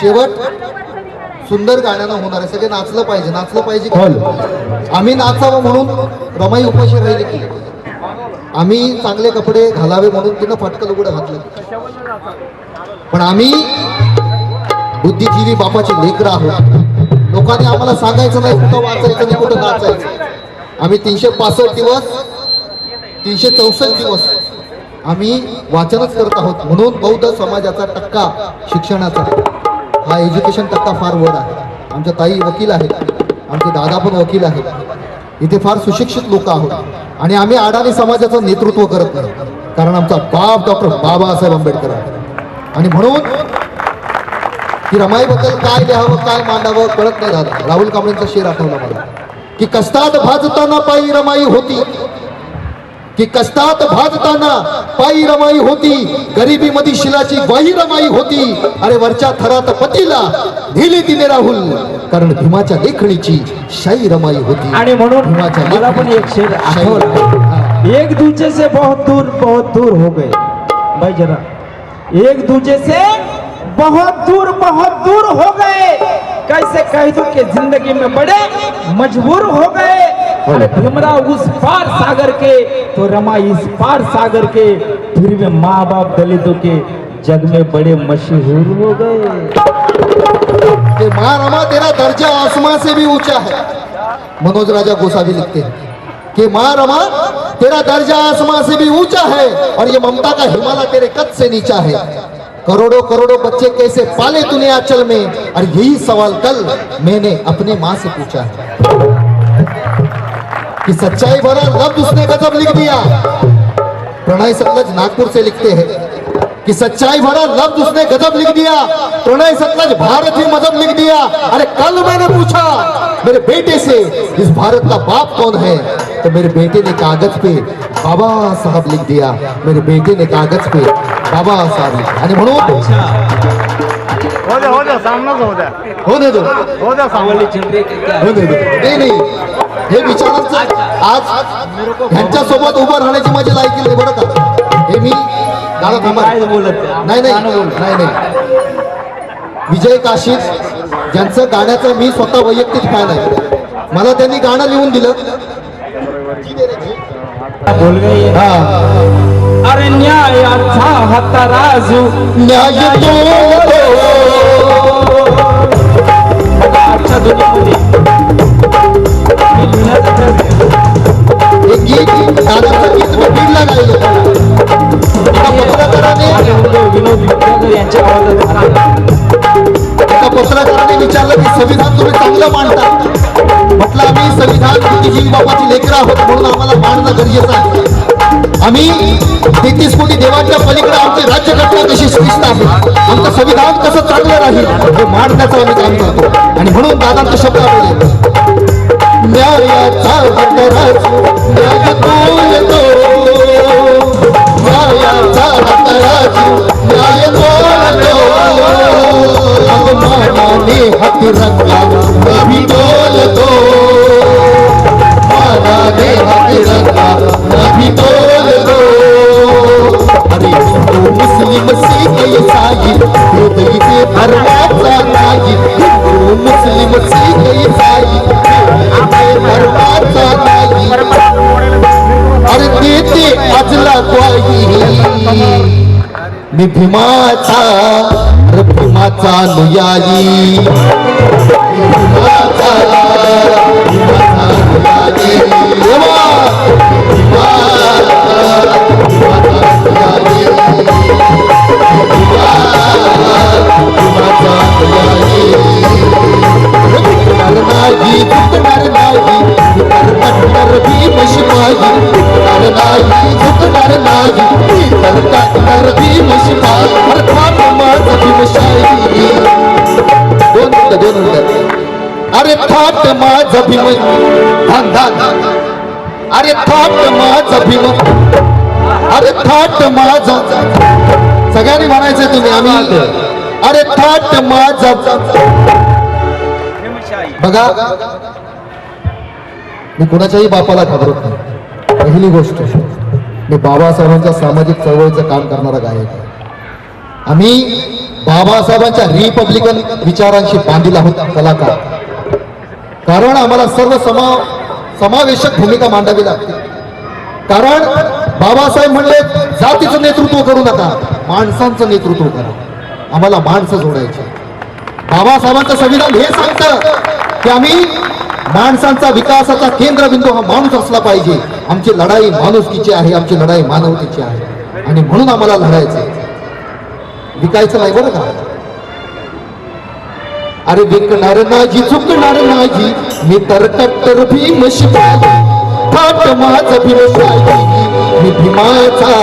शेवट सुंदर गाण्यानं होणार आहे. सगळे नाचलं पाहिजे आम्ही नाचावं म्हणून रमाई उपाशी राहिली की आम्ही चांगले कपडे घालावे म्हणून तिनं फाटकं लुगडं घातलं. पण आम्ही बुद्धिजीवी बापाची लेकरं आहोत. लोकांनी आम्हाला सांगायचं नाही कुठं वाचायचं नाही कुठं नाचायचं. आम्ही 365 दिवस 364 दिवस आम्ही वाचनच करत आहोत. म्हणून बौद्ध समाजाचा टक्का शिक्षणाचा हा एज्युकेशन टक्का फार वर आहे. आमच्या ताई वकील आहेत, आमचे दादा पण वकील आहेत. इथे फार सुशिक्षित लोक आहोत आणि आम्ही अडाणी समाजाचं नेतृत्व करत नाही, कारण आमचा बाप डॉक्टर बाबासाहेब आंबेडकर आहे. आणि म्हणून की रमाईबद्दल काय लिहावं काय मांडावं कळत नाही. दादा राहुल कांबळेंचा शेर आठवला मला की कष्टात भाजताना पायी रमाई होती, की कष्टात भाजताना पायी रमाई होती, गरिबी मध्ये शिलाची वाही रमाई होती. अरे वरच्या थरात पतीला दिली तिने राहुल, कारण भीमाच्या लेखणीची शाही रमाई होती. आणि म्हणून मला पण एक शेर आठवला, एक दूजे से बहुत दूर हो गए. भाई जरा एक दूजे से बहुत दूर हो गए, कैसे कह दूं कि जिंदगी में बड़े मजबूर हो गए. अरे भीमराव उस पार सागर के तो रमाई इस पार सागर के, फिर भी माँ बाप दलितों के जग में बड़े मशहूर हो गए. कि माँ रमा तेरा दर्जा आसमां से भी ऊंचा है. मनोज राजा गोसावी लिखते हैं कि माँ रमा तेरा दर्जा आसमां से भी ऊंचा है और ये ममता का हिमालय तेरे कद से नीचा है. करोड़ों बच्चे कैसे पाले तूने आंचल में, और यही सवाल कल मैंने अपने माँ से पूछा है. कि सच्चाई भरा लफ्ज उसने गजब लिख दिया. प्रणय सतलज नागपुर से लिखते हैं कि सच्चाई भरा लफ्ज उसने गजब लिख दिया, प्रणय सतलज भारत ही मजहब लिख दिया. अरे कल मैंने पूछा मेरे बेटे से इस भारत का बाप कौन है, तो मेरे बेटे ने कागज पे बाबा साहब लिख दिया. मेरे बेटे ने कागज पे बाबा साहब. आणि म्हणून होने दो. नाही हे विचारांचं आज ह्यांच्या सोबत उभं राहण्याची माझी लायकी नाही बरं का. हे मी नाही विजय काशीद ज्यांचं गाण्याचं मी स्वतः वैयक्तिक फॅन आहे. मला त्यांनी गाणं लिहून दिलं. बोल गई. अरे न्यायाचा हा तराजू न्याय आजच्या दुनियेमध्ये एक गीत गाण्याचं गीत मी बीडला गायलं. विनोद विद्याधर यांच्या आवाजात एका पत्रकाराने विचारलं की संविधान तुम्ही चांगलं मांडता. म्हटलं आम्ही संविधान बुद्धिजीवी बाबाची लेकरं आहोत म्हणून आम्हाला मांडणं गरजेचं आहे. आम्ही 33 कोटी देवांच्या पलीकडे आमची राज्यघटना कशी शिस्त आहे, आमचं संविधान कसं चांगलं राहील हे मांडण्याचं आम्ही काम करतो. आणि म्हणून दादांचा शब्द न्यायाचा तराजू न्याय तोलतो, न्यायाचा तराजू न्याय तोलतो. मानाने हात रंगा नभी तोलतो, मानाने हात रंगा नभी तोलतो. अरे हिंदू मुस्लिम सिख ईसाई भेद इथे धर्माचा नाही. हिंदू मुस्लिम सिख ईसाई धर्माचा नाही. अरे देते अजला ग्वाही मी भीमाचा अनुयायी. भीमाचा अरे थाट माझा भीम अरे थाट माझा भीम अरे थाट माझा सगळ्यांनी म्हणायचं तुम्ही आम्ही अरे थाट माझा. बघा मी कुणाच्याही बापाला घाबरत नाही. पहिली गोष्ट मी बाबासाहेबांच्या सामाजिक चळवळीचं काम करणारा गायक आहे. आम्ही बाबासाहेबांच्या रिपब्लिकन विचारांशी बांधील आहोत कलाकार. कारण आम्हाला सर्व समावेशक भूमिका मांडावी लागते. कारण बाबासाहेब म्हणले जातीचं नेतृत्व करू नका, माणसांचं नेतृत्व करा. आम्हाला माणसं जोडायची. बाबासाहेबांचं संविधान हे सांगतं की आम्ही माणसांचा विकासाचा केंद्रबिंदू हा माणूस असला पाहिजे. आमची लढाई माणुसकीची आहे, आमची लढाई मानवतेची आहे आणि म्हणून आम्हाला लढायचं, विकायचं नाही बरं का. अरे विकणार नाजी चुकणार नाजी, मी तर कट्टर भीम शिवाजी, थाट माझ भीमशाही, मी भीमाचा